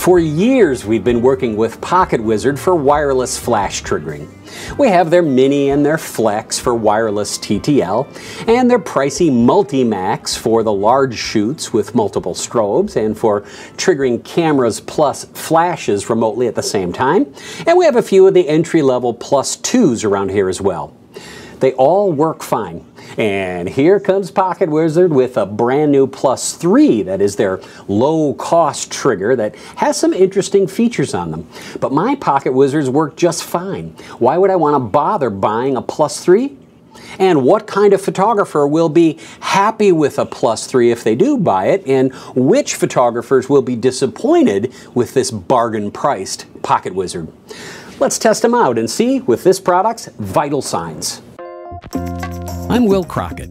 For years, we've been working with Pocket Wizard for wireless flash triggering. We have their Mini and their Flex for wireless TTL, and their pricey Multi-Max for the large shoots with multiple strobes and for triggering cameras plus flashes remotely at the same time. And we have a few of the entry-level Plus 2s around here as well. They all work fine. And here comes Pocket Wizard with a brand new Plus 3 that is their low-cost trigger that has some interesting features on them. But my Pocket Wizards work just fine. Why would I want to bother buying a Plus 3? And what kind of photographer will be happy with a Plus 3 if they do buy it? And which photographers will be disappointed with this bargain-priced Pocket Wizard? Let's test them out and see with this product's vital signs. I'm Will Crockett.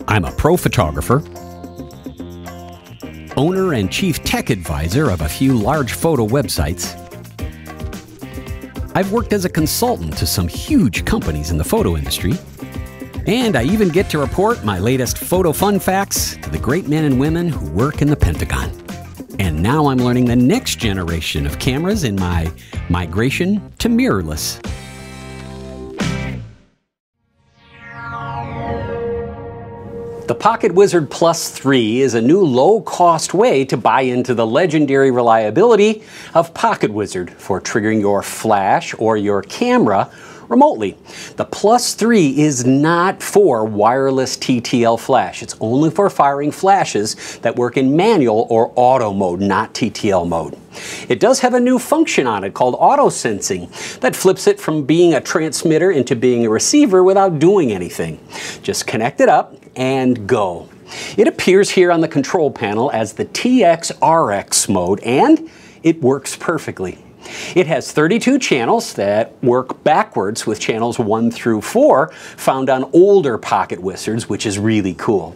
I'm a pro photographer, owner and chief tech advisor of a few large photo websites. I've worked as a consultant to some huge companies in the photo industry, and I even get to report my latest photo fun facts to the great men and women who work in the Pentagon. And now I'm learning the next generation of cameras in my migration to mirrorless. The Pocket Wizard Plus 3 is a new low-cost way to buy into the legendary reliability of Pocket Wizard for triggering your flash or your camera remotely. The Plus 3 is not for wireless TTL flash. It's only for firing flashes that work in manual or auto mode, not TTL mode. It does have a new function on it called auto sensing that flips it from being a transmitter into being a receiver without doing anything. Just connect it up and go. It appears here on the control panel as the TX-RX mode, and it works perfectly. It has 32 channels that work backwards with channels 1 through 4 found on older Pocket Wizards, which is really cool.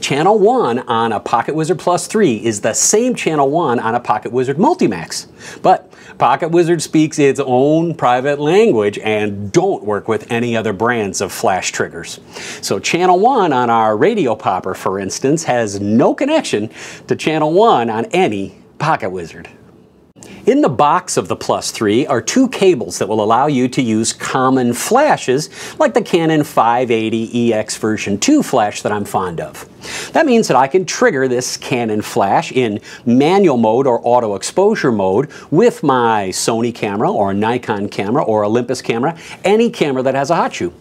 Channel 1 on a Pocket Wizard Plus 3 is the same channel 1 on a Pocket Wizard Multi-Max. But Pocket Wizard speaks its own private language and don't work with any other brands of flash triggers. So channel 1 on our radio popper, for instance, has no connection to channel 1 on any Pocket Wizard. In the box of the Plus 3 are two cables that will allow you to use common flashes like the Canon 580EX version 2 flash that I'm fond of. That means that I can trigger this Canon flash in manual mode or auto exposure mode with my Sony camera or Nikon camera or Olympus camera, any camera that has a hot shoe.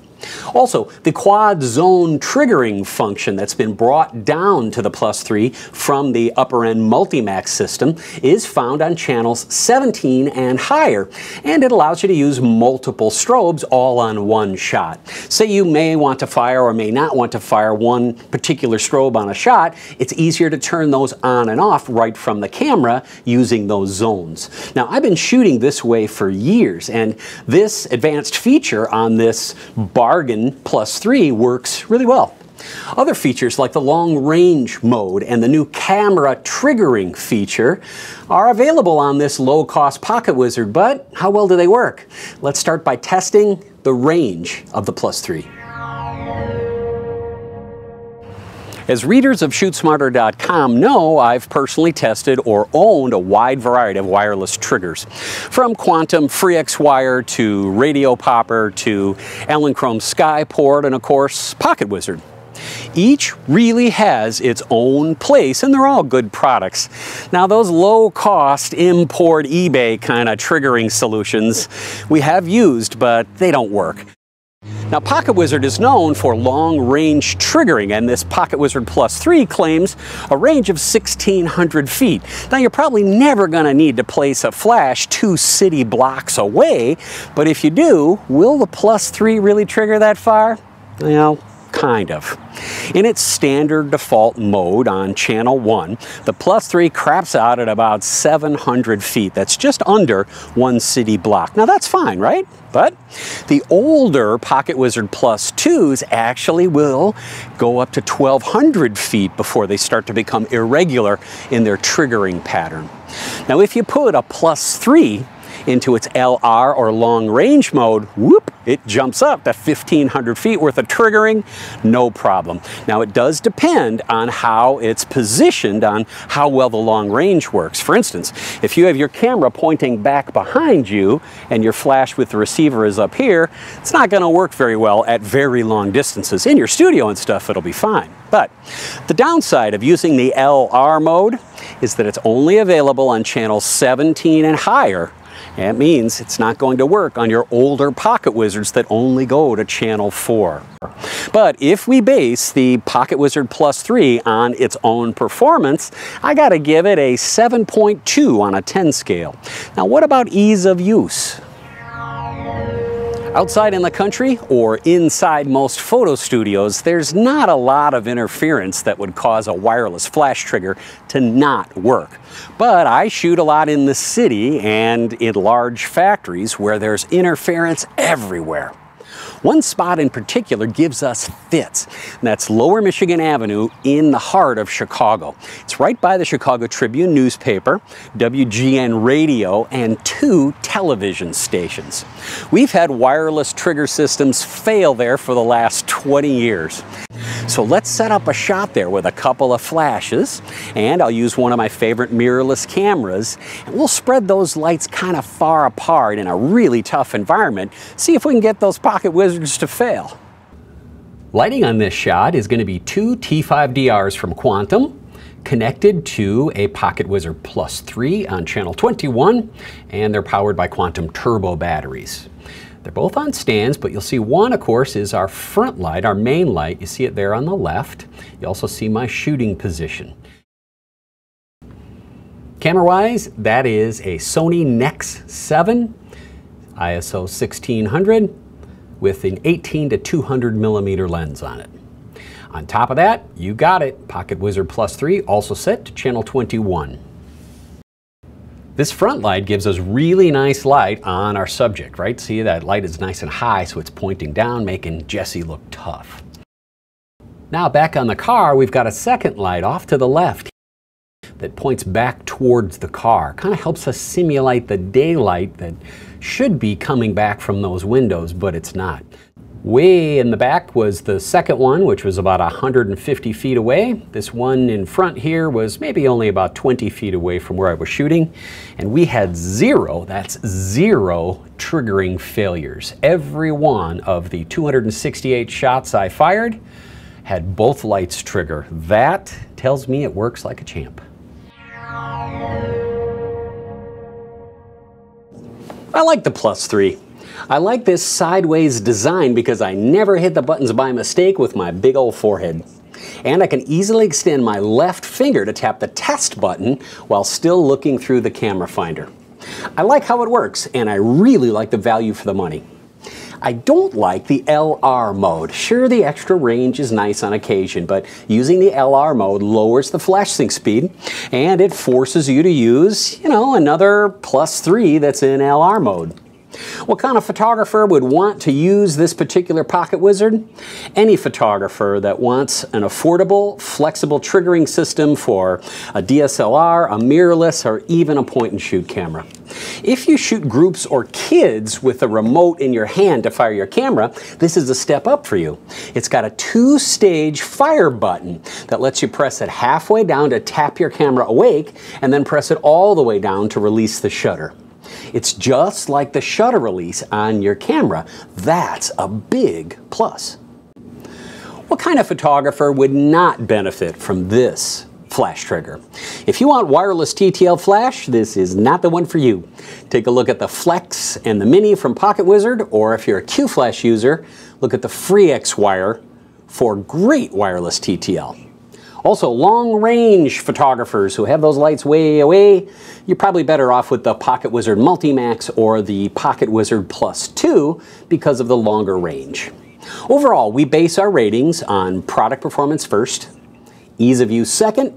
Also, the quad zone triggering function that's been brought down to the Plus 3 from the upper end Multi-Max system is found on channels 17 and higher, and it allows you to use multiple strobes all on one shot. Say you may want to fire or may not want to fire one particular strobe on a shot, it's easier to turn those on and off right from the camera using those zones. Now, I've been shooting this way for years, and this advanced feature on this bargain Plus 3 works really well. Other features like the long range mode and the new camera triggering feature are available on this low-cost Pocket Wizard, but how well do they work? Let's start by testing the range of the Plus 3. As readers of ShootSmarter.com know, I've personally tested or owned a wide variety of wireless triggers, from Quantum FreeXWire to Radio Popper to Elinchrom Skyport and, of course, Pocket Wizard. Each really has its own place, and they're all good products. Now, those low-cost import eBay kind of triggering solutions we have used, but they don't work. Now, Pocket Wizard is known for long-range triggering, and this Pocket Wizard Plus 3 claims a range of 1,600 feet. Now, you're probably never going to need to place a flash 2 city blocks away, but if you do, will the Plus 3 really trigger that far? Well, kind of. In its standard default mode on channel 1, the Plus 3 craps out at about 700 feet. That's just under 1 city block. Now, that's fine, right? But the older Pocket Wizard Plus 2s actually will go up to 1,200 feet before they start to become irregular in their triggering pattern. Now, if you put a Plus 3 into its LR or long range mode, whoop, it jumps up to 1,500 feet worth of triggering, no problem. Now it does depend on how it's positioned, on how well the long range works. For instance, if you have your camera pointing back behind you and your flash with the receiver is up here, it's not going to work very well at very long distances. In your studio and stuff, it'll be fine. But the downside of using the LR mode is that it's only available on channel 17 and higher. That means it's not going to work on your older Pocket Wizards that only go to channel 4. But if we base the Pocket Wizard Plus 3 on its own performance, I gotta give it a 7.2 on a 10 scale. Now what about ease of use? Outside in the country or inside most photo studios, there's not a lot of interference that would cause a wireless flash trigger to not work. But I shoot a lot in the city and in large factories where there's interference everywhere. One spot in particular gives us fits, and that's Lower Michigan Avenue in the heart of Chicago. It's right by the Chicago Tribune newspaper, WGN radio, and 2 television stations. We've had wireless trigger systems fail there for the last 20 years. So let's set up a shot there with a couple of flashes, and I'll use one of my favorite mirrorless cameras, and we'll spread those lights kind of far apart in a really tough environment, see if we can get those Pocket Wizards to fail. Lighting on this shot is going to be 2 T5DRs from Quantum, connected to a Pocket Wizard Plus 3 on channel 21, and they're powered by Quantum turbo batteries. They're both on stands, but you'll see one, of course, is our front light, our main light. You see it there on the left. You also see my shooting position. Camera-wise, that is a Sony Nex 7, ISO 1600, with an 18 to 200 millimeter lens on it. On top of that, you got it, Pocket Wizard Plus 3, also set to channel 21. This front light gives us really nice light on our subject, right? See, that light is nice and high, so it's pointing down, making Jesse look tough. Now back on the car, we've got a second light off to the left that points back towards the car. Kind of helps us simulate the daylight that should be coming back from those windows, but it's not. Way in the back was the second one, which was about 150 feet away. This one in front here was maybe only about 20 feet away from where I was shooting. And we had zero, that's 0 triggering failures. Every one of the 268 shots I fired had both lights trigger. That tells me it works like a champ. I like the Plus 3. I like this sideways design because I never hit the buttons by mistake with my big old forehead. And I can easily extend my left finger to tap the test button while still looking through the camera finder. I like how it works, and I really like the value for the money. I don't like the LR mode. Sure, the extra range is nice on occasion, but using the LR mode lowers the flash sync speed, and it forces you to use, another Plus 3 that's in LR mode. What kind of photographer would want to use this particular Pocket Wizard? Any photographer that wants an affordable, flexible triggering system for a DSLR, a mirrorless, or even a point-and-shoot camera. If you shoot groups or kids with a remote in your hand to fire your camera, this is a step up for you. It's got a 2-stage fire button that lets you press it halfway down to tap your camera awake, and then press it all the way down to release the shutter. It's just like the shutter release on your camera. That's a big plus. What kind of photographer would not benefit from this flash trigger? If you want wireless TTL flash, this is not the one for you. Take a look at the Flex and the Mini from Pocket Wizard, or if you're a Q-Flash user, look at the FreeX Wire for great wireless TTL. Also, long-range photographers who have those lights way away, you're probably better off with the Pocket Wizard Multimax or the Pocket Wizard Plus 2 because of the longer range. Overall, we base our ratings on product performance first, ease of use second,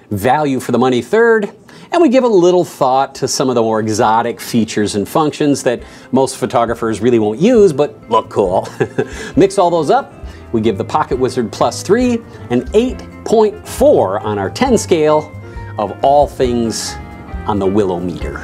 value for the money third, and we give a little thought to some of the more exotic features and functions that most photographers really won't use but look cool. Mix all those up, we give the Pocket Wizard Plus 3 an 8.4 on our 10 scale of all things on the Willow meter.